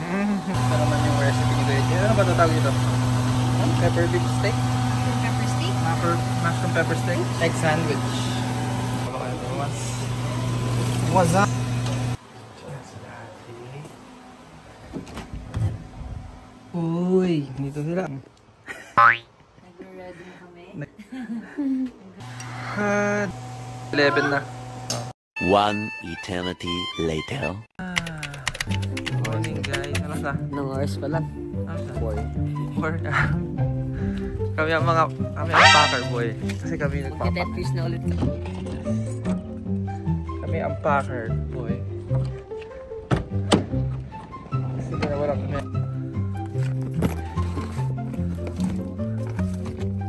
Ito naman yung recipe ni Kuya Jay. Ano ba tatawag ito? Pepper beef steak? Pepper steak? Mushroom pepper steak? Egg sandwich. What's up? Uy, dito sila. Nag-ready na kami. 11 na. One eternity later. Good morning guys. Ano sa? Nang oras pa lang. Ano sa? 4. Kami ang packer boy. Kasi kami nagpapack. Mag-10 na ulit. Kami ang packer boy. Kasi wala kami.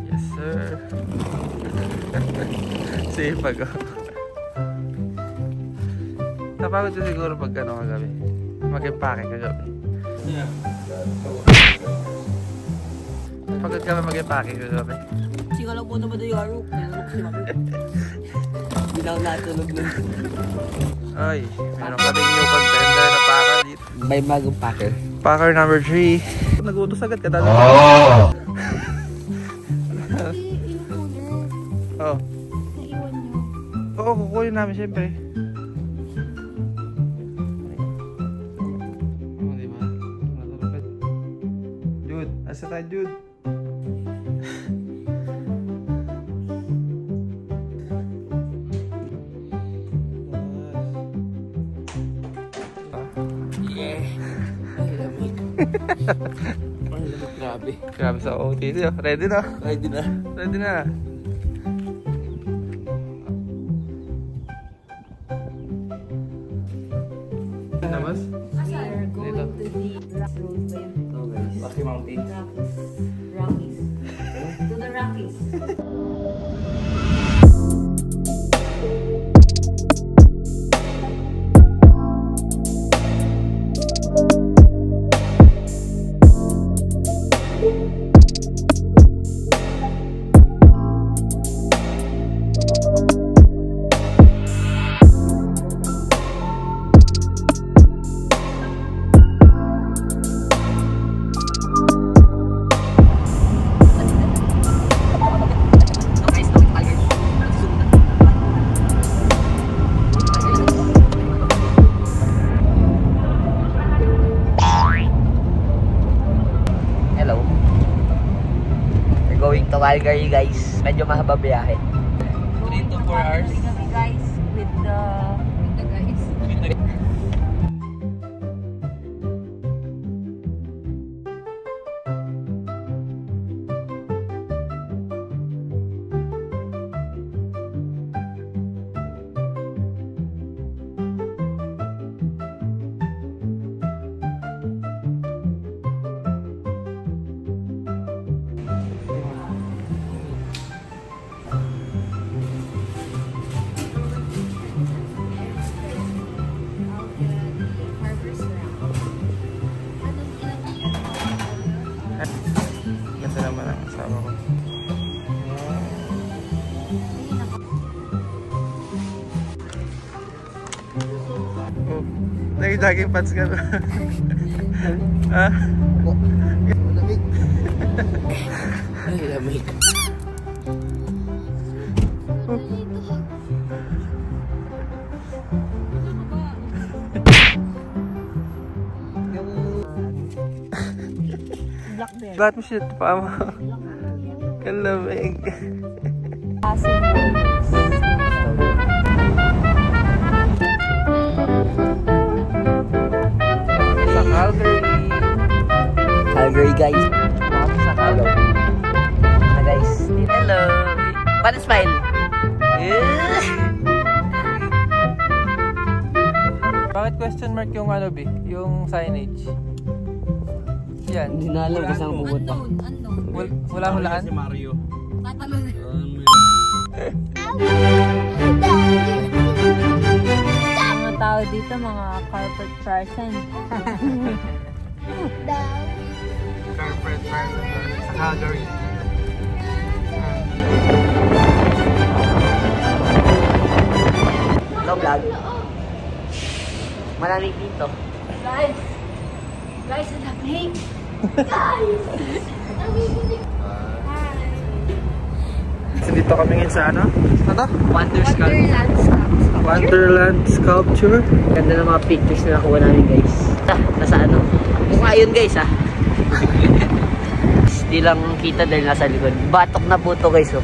Yes sir. Sipag ako. Napagod ko siguro pag ano kagabi. Mag-impake kagabi. Yeah. Pagod kami mag-impake kagabi. Singala po naman yung araw. Nanarok si Mami. Hindi na ako natulog nun. Ay, meron kaming new contender na packer dito. May bagong packer. Packer number 3. Nagutos agad ka talaga. Oh. Naiwan nyo. Oo, kukunin namin siyempre. Oh, diba? Dude, asa tayo, dude? Yeah. Ay, lamig. Ay, lamig. Grabe. Grabe sa OTC. Ready na? Ready na. Ready na. Labas? We are going to the Rockies. Rocky Mountains. Rockies. To the Rockies. Calgary guys, medyo mahaba biyahe. 3 to 4 hours. Kami guys with the guys. Ganda naman ang asawa ko. Oh, naging pants ka na. Ha? Lamig. Ay, lamig. Bakit mo siya pa mo? Kalamig. Sa Calgary. Calgary guys. Sa Calgary. Na guys. Hello. Paano smile? Bakit question mark yung ano B? Yung signage? Yan. Hindi na alam kung saan pupunta. Unknown. Walang hulaan? Si Mario. Tatalon. Mga tao dito, mga corporate person. Corporate person sa Calgary. Hello vlog. Malamig dito. Guys, Guys, lamig! Guys! So dito kami ngayon sa ano? Ano? Wonderland Sculpture. Wonderland Sculpture. Ganda ng mga pictures na nakuha namin guys. Nasa ano? Mukha yun guys ha. Hindi lang kita dahil nasa likod. Batok na po to guys oh.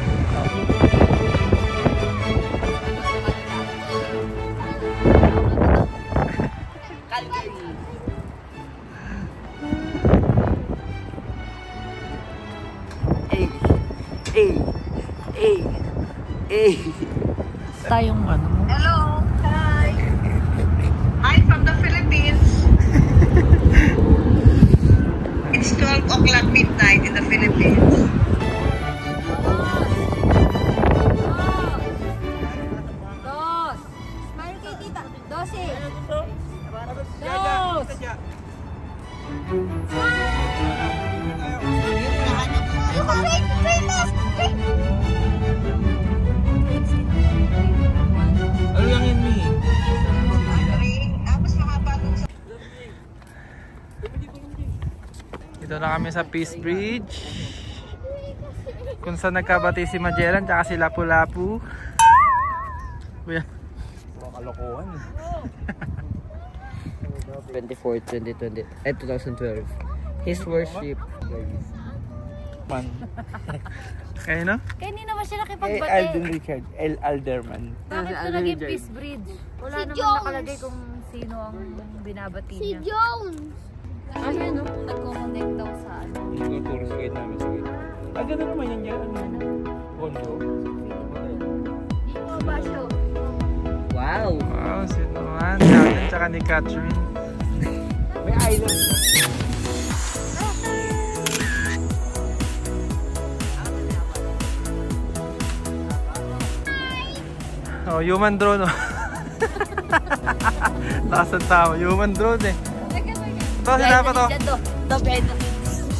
Tayong ano. Hello, hi. Hi from the Philippines. It's 12 o'clock midnight in the Philippines. Dos! Smile kay tita. Dosi! Dos! Ano lang yun, Mi? Mas mahaba dun sa... Dito na kami sa Peace Bridge. Kung saan nagkabati si Magellan tsaka si Lapu-Lapu. Kuya. Mga kalokohan eh. 2012. His worship. Man. Kayo no? Kaya hindi naman siya Eh, nakipagbate. Alden Richard. El Alderman. Bakit ito naging Peace Bridge? Wala naman nakalagay kung sino ang binabati niya. Jones! Kasi no, nagko-connect daw sa ano. Yung turo sa guide namin. Sige. Ah, gano'n naman yan dyan. Ano? Kondo. Hindi mo ba siya? Wow! Wow, sino man? Sa akin tsaka ni Catherine. May island na. Oh, human drone oh. Taas ang tao, human drone eh. Ito, sila pa to. Top behind the scenes.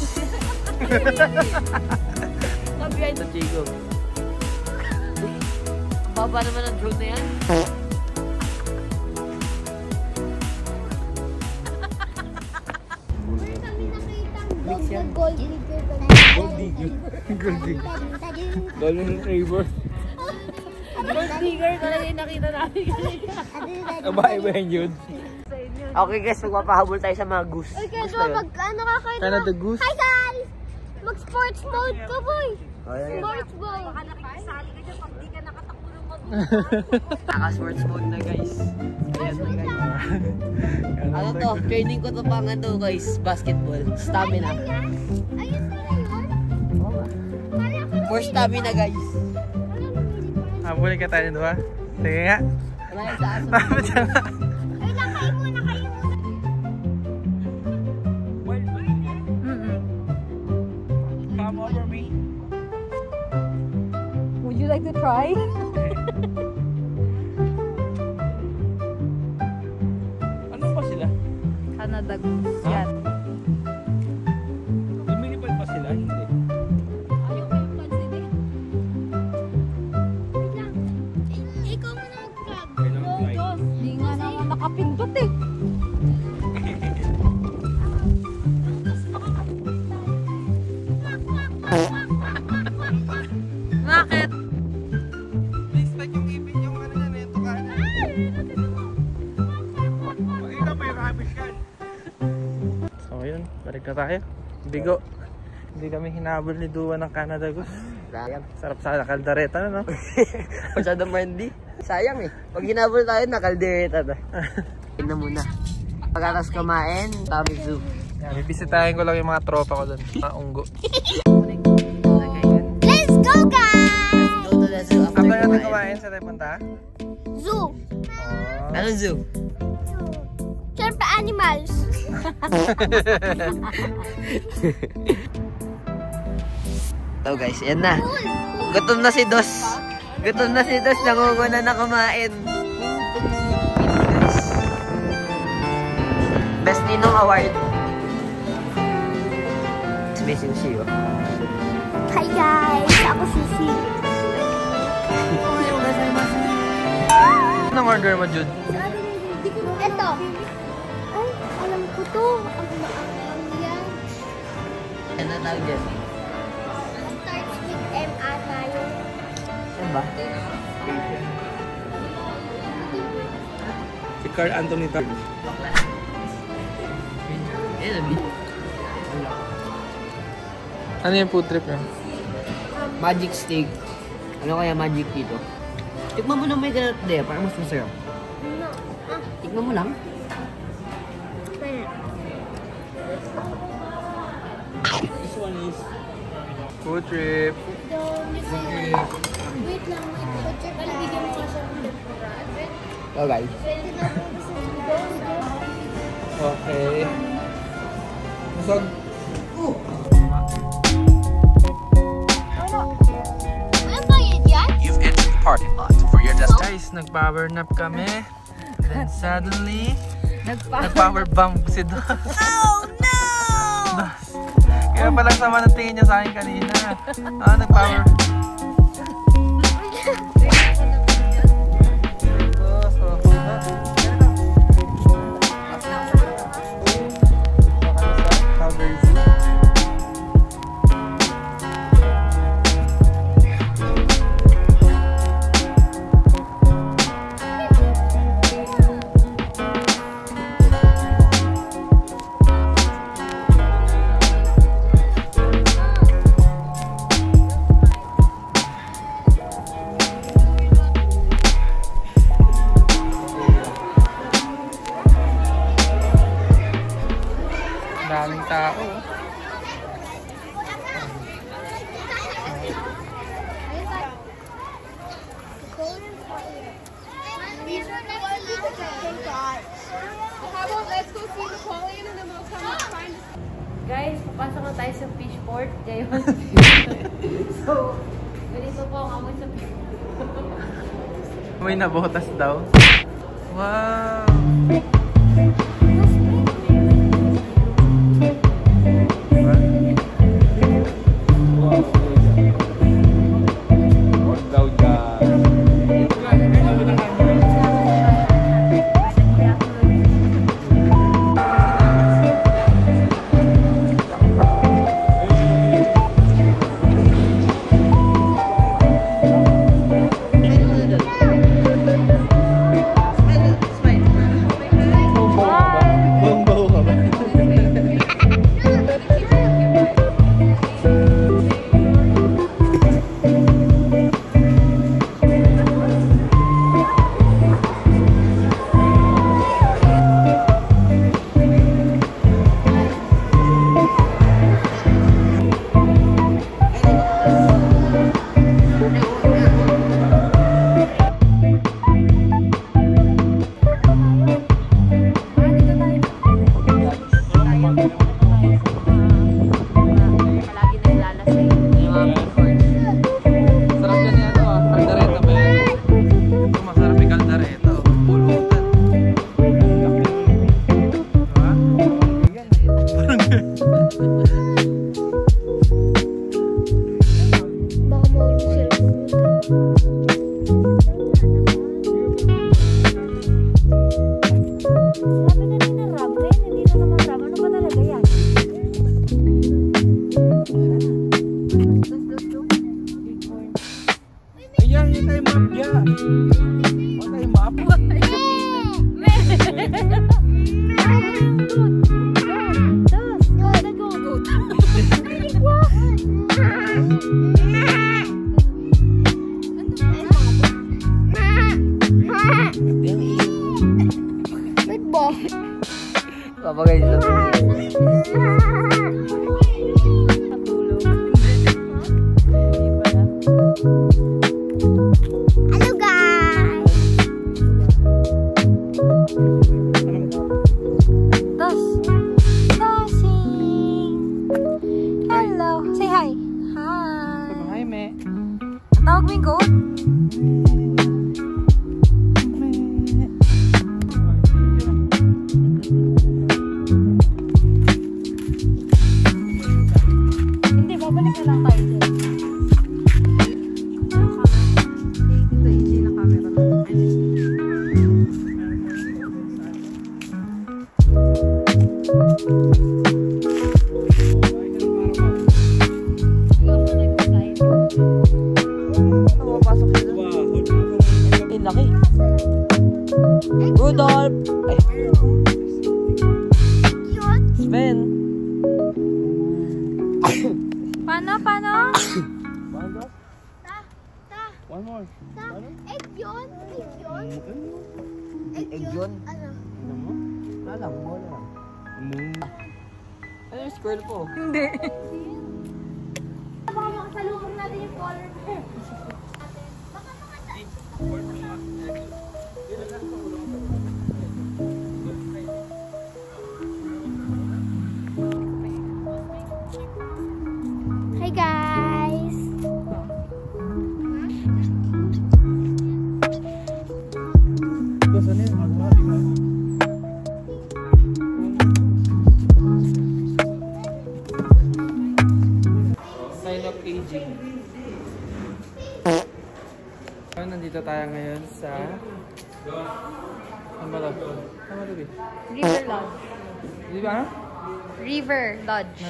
Top behind the Chico. Ang baba naman ang drone na yan. Mix yan. Gold digger. Gold digger. Gold digger. Golden retriever. Gold digger talaga yung nakita namin. Kabahay-bahay yun. Okay guys, magpapahabol tayo sa mga goose. Uy, kaya Goose na yun. mag ano kakain Canada goose. Hi guys! Mag-sports mode ka, boy! Ayan. Sports boy! Naka-sports mode na guys. Ayan na guys. Ano to? Training ko to pang ano guys, basketball. Stamina. Ayun sila yun? For stamina guys. Habulin ka tayo doon. Sige nga. Wala yung sa aso. Ay, nakain muna, kain muna! Come over me. Would you like to try? Ano pa sila? Canada goose. Yan. Lumilipad pa sila? Hindi. Ayaw ko yung pansin eh. Wait lang. Ikaw muna mag-grab. Hindi nga naman nakapindot eh. Bakit? Expect yung ipin yung ano yan, yung tukaan. Ikaw may rubbish yan. So yun, balik na tayo. Bigo. Hindi kami hinabol ni Dua ng Canada Goose. Sayang. Sarap sana kaldareta na no? Masyadong brandy. Sayang eh. Pag hinabol tayo, nakaldereta na. Tignan na muna. Pagkatas kumain, Tommy Zoo. Yan, bibisitahin ko lang yung mga tropa ko doon. Mga unggo. Let's go, guys! Go to the zoo after After natin kumain. kumain, saan tayo punta? Zoo! Oh. Anong zoo? Siyempre, animals! Ito guys, yan na. Gutom na si Dos. Gutom na si Dos, nangunguna na kumain. Guys. Best Ninong Award. May sushi oh. Hi, guys! Ako Sisi. Anong order mo, Jude? Ito. Ay, alam ko to. to. Ang yan. Ano tawag dyan? Starts with M ata yun. Ano ba? Si Carl Anthony Tag. Ano yung food trip niya? Magic steak. Ano kaya magic dito? Tikman mo na may ganat de, para mas masarap. No. Tikman mo lang. This one is food trip. Wait lang, wait. Bigyan mo kasi ng Oh guys. Okay. Busog. Ano ba yan? You've entered the parking lot for your destination. Guys, nag-power nap kami. Then suddenly, nag-power bump si Dos. Oh no! Dos. Kaya palang sama ng tingin niya sa akin kanina. Nag-power. Daming tao. Guys, papasok na tayo sa fishport. Ngayon. So, ganito po ang amoy sa fishport. May nabotas daw. Wow! Papagay dito. Hello guys! Dosing! Hello! Say hi! Hi! Hi, me. Tawag mo yung code? Pumapasok sila. Ay, laki. Rudolph! Ay. Sven! Paano? One more. Egg yun? Egg yun? Ano? Alam mo lang. Ano yung squirrel po? Hindi. Baka makasalubong natin yung color bear. Hi guys! Sign of aging. Nandito tayo ngayon sa... Ano ba ito? Ano ba ito? River Lodge. Di ba? River Lodge.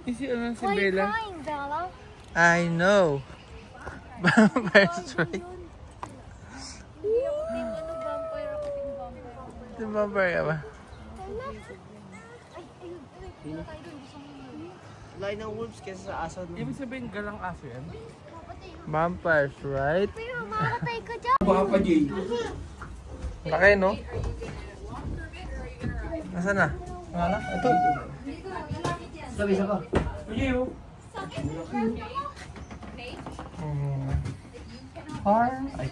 Si ano si What are you Bella? crying, Bella? I know. Vampire's right. Di vampire ka ba? Lain ng wolves kesa sa aso. No? Ibig sabihin galang aso yan? Vampires, right? Pero makakatay ka dyan. Baka pa, Jay. Laki, no? Nasaan na? Wala na? Ito. Sabi isa pa. Ay,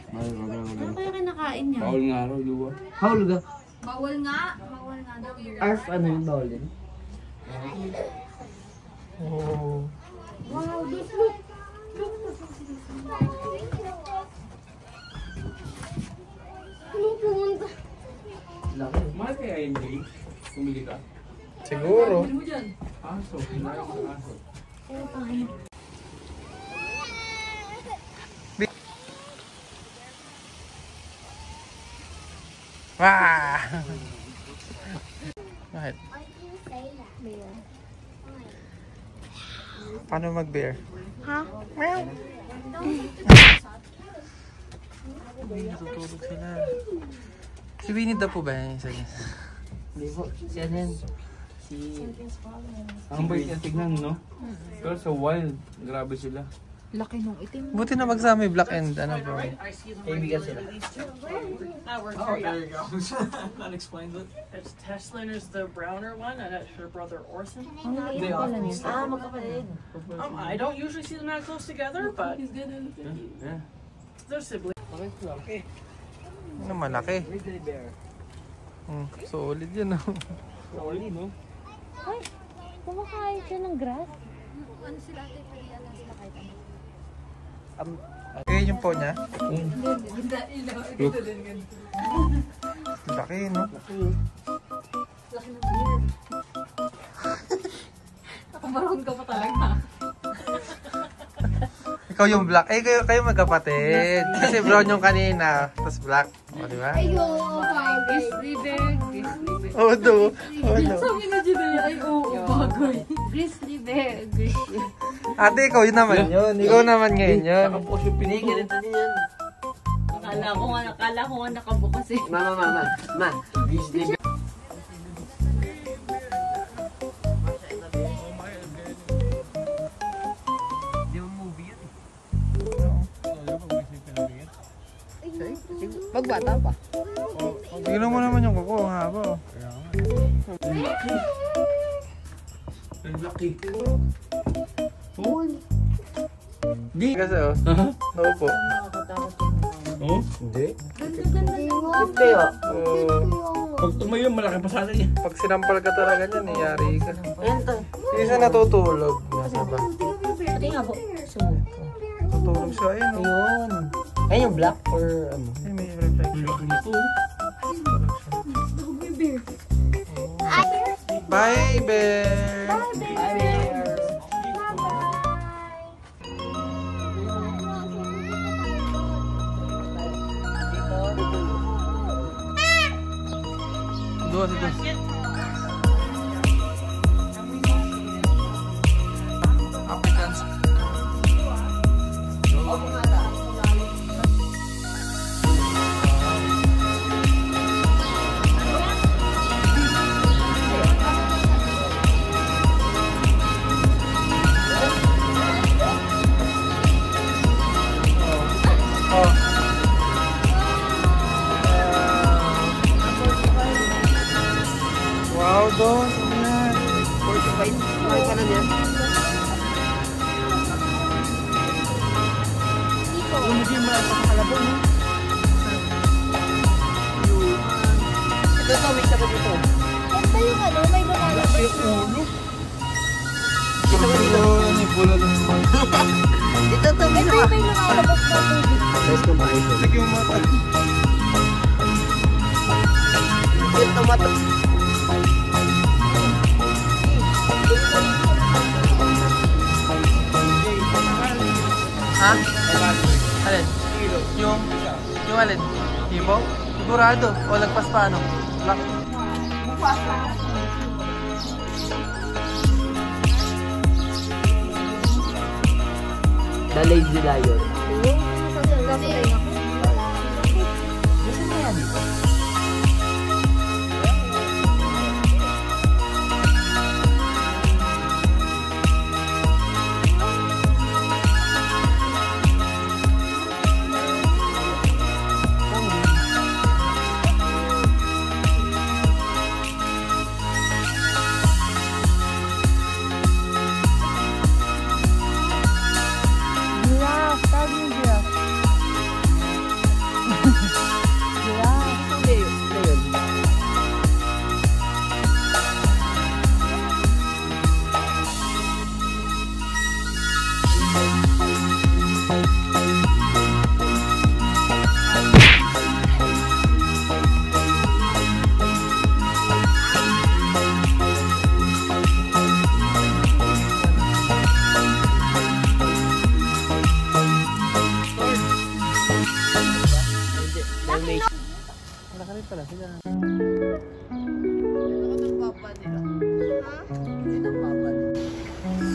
Ano kaya kinakain niya? Bawal nga raw, luwa. Haul ka. Bawal nga daw yun. Arf, ano yung bawal din? Oh. Wow, this look. Ano pumunta? Laki. Mahal kaya yun, Jay? Pumili ka? Siguro. Aso. Hinayang sa aso. Wah! Bakit? Paano mag-bear? Ha? Natutulog sila. Si Winnie the Pooh ba yan? Isa niya? Hindi po. Si ano yan? Si... Ang bait niya tignan, no? Pero sa wild, grabe sila. Laki nung itim. Buti na magsama yung black and ano bro. Kaibigan sila. That works for you. There you go. That explains it. It's Teslaner's the browner one, and that's her brother Orson. They often Ah, magkapatid. I don't usually see them that close together, but Yeah. they're siblings. Ano malaki? Grizzly bear. Solid yun oh. Solid, no? Ay, kumakain siya ng grass. Ayun yung po niya. Laki no? Nakabaroon ka pa talaga. Ikaw yung black. Eh, kayo magkapatid. Kasi brown yung kanina. Tapos black. O, di ba? Grizzly bear. Oo, do. Oo, do. Sabi na dyan na ay oo, bagoy. Grizzly bear. Grizzly. Ate, ikaw yun naman yun. Ikaw naman ngayon yun. Tapos yung Hindi, ganito din yan. Akala ko nga nakabukas eh. Ma. Grizzly bear. Di mo movie yun eh. Pagbata pa. Tignan mo naman yung kuko. Ang haba oh. Ang laki. Di. Kasi oh. Naupo. Oh? Hindi. Kaya, Pag tumayo, malaki pa sana yan. Pag sinampal ka talaga niyan, yari ka. ayan to. Yung isa natutulog. Nasa ba? Pati nga po. Sumunod ko. Tutulog siya. Ayun, oh. Ayun. Ayun yung black or ano? Ay, may reflection. Bye, bear! Doon, doon. Africans. Wow, doon. Ayan. 45. Ay, ka na yan. Hindi mo lang sa kalabon. Ito, may sagot ito. Yan ba yung ano? May lumalabas. Ito ano yung pula lang naman. Dito, ito, may Yan ba sagot. yung may lumalabas na tubig? Guys, comparison. Sige yung mata. Yung tomato. Ha? Alin? Yung alin? Hibaw? Sigurado. O lagpas pa ano? Black? The Lazy Lion.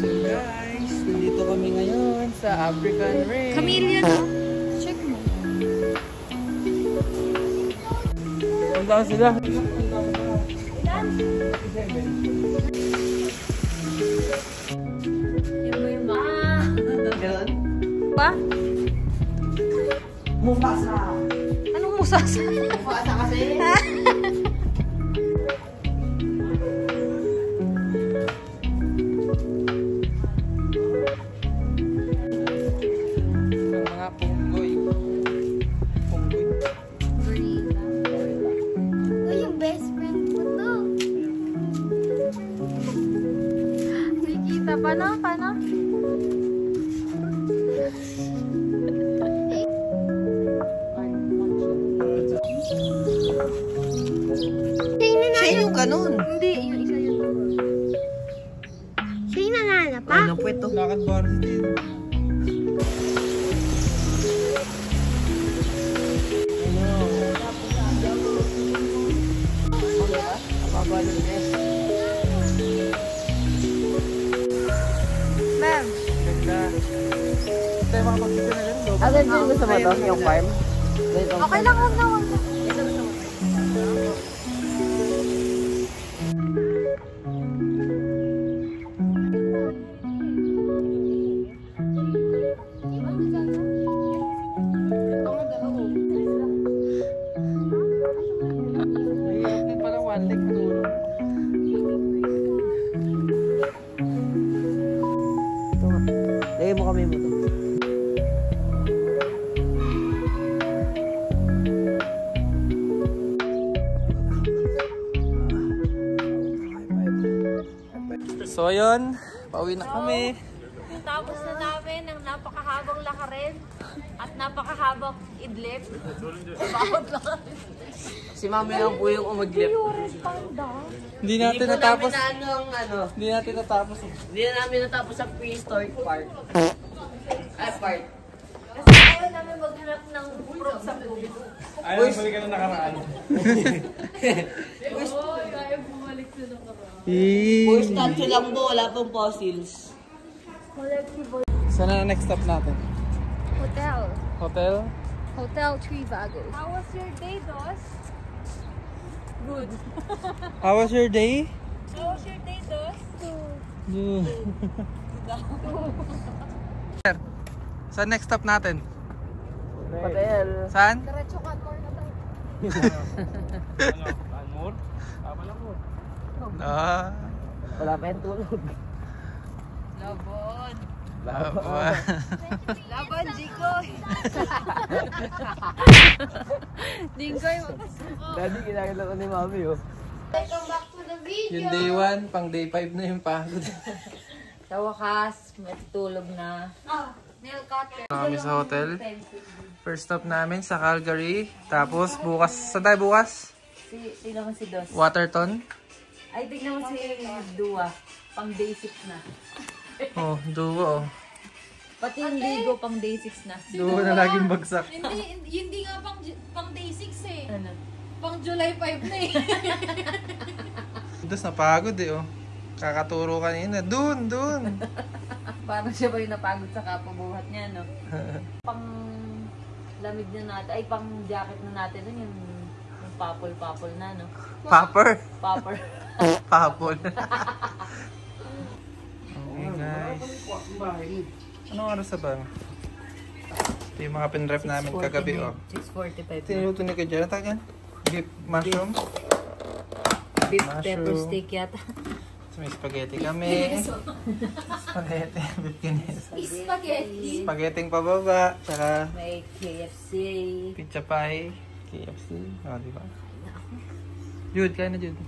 So guys, nandito kami ngayon sa African Rain. Chameleon, no? Check mo. Punta sila. Yan ba yung Ganun? ba? Mufasa. Anong musasa? Mufasa kasi. Ang mga punggoy. Punggoy. Uy, yung best friend mo to. Nakikita pa na? Paano? Siya yung ganun. Hindi, yung isa yun. Siya yung nanganap pa? Ano po ito? Lakad bar din. Ma'am. Ganda. Tayo makapag-picture na ganun. Agad din gusto mo to? Yung farm? Okay lang, huwag na, huwag na. Mahirap din pala one leg tour. Lagay mo kami mo to. So ayun, pauwi na kami. Tapos na ka rin. At napakahabang idlip. Bakit lang? Si Mami lang po yung umaglip. Hindi natin natapos. Hindi natin natapos. Hindi na namin natapos sa prehistoric part. Part. Kasi ayaw namin maghanap ng proof sa tubig. Ayaw, balikan na nakaraan. Ayaw bumalik sa nakaraan. Puro statue lang po, wala pong fossils. Saan na next stop natin? Hotel. Hotel? Hotel Trivago. How was your day, Dos? Good. How was your day? How was your day, Dos? Saan next stop natin? Hotel. Saan? Diretso ka, Tor na tayo. Almor? Tama lang mo. Ah. Wala pa yung tulog. Labon. Laban, Jikoy. Dinggoy, makasuko. Daddy, kinakita ko ni Mami oh. Welcome back to the video. Yung day 1, pang day 5 na yung pagod. Sa wakas, matutulog na. Nail cutter. Kami sa hotel. First stop namin sa Calgary. Tapos bukas, saan tayo bukas? Tignan mo si Dos. Waterton. Ay, tignan mo si Dua. Pang day 6 na. Oh, duo oh. Pati yung ligo pang day 6 na. Duo na laging bagsak. Hindi nga pang day 6 eh. Ano? Pang July 5 na eh. Dos napagod eh oh. Kakaturo kanina. Dun! Parang siya ba yung napagod sa kapabuhat niya, no? Pang lamig na natin, ay pang jacket na natin, nun yung papol na, no? Popper? Popper. Papol. Okay guys. Anong oras na ba? Ito yung mga pinrep namin kagabi oh. 6:45. Tinuto ni ka dyan. Tagan? Beef mushroom? Beef Mushroom. pepper steak yata. So, may spaghetti kami. Spaghetti. Beef kinesa. Spaghetti. Spaghetti pababa. Tsaka May KFC. pizza pie. KFC. O, diba? Jude, kaya na Jude.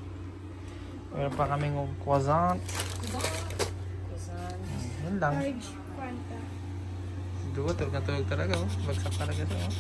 Meron pa kaming croissant. Yun lang. Dugo, tulog na tulog talaga. Oh. Bagsak talaga siya. Oh.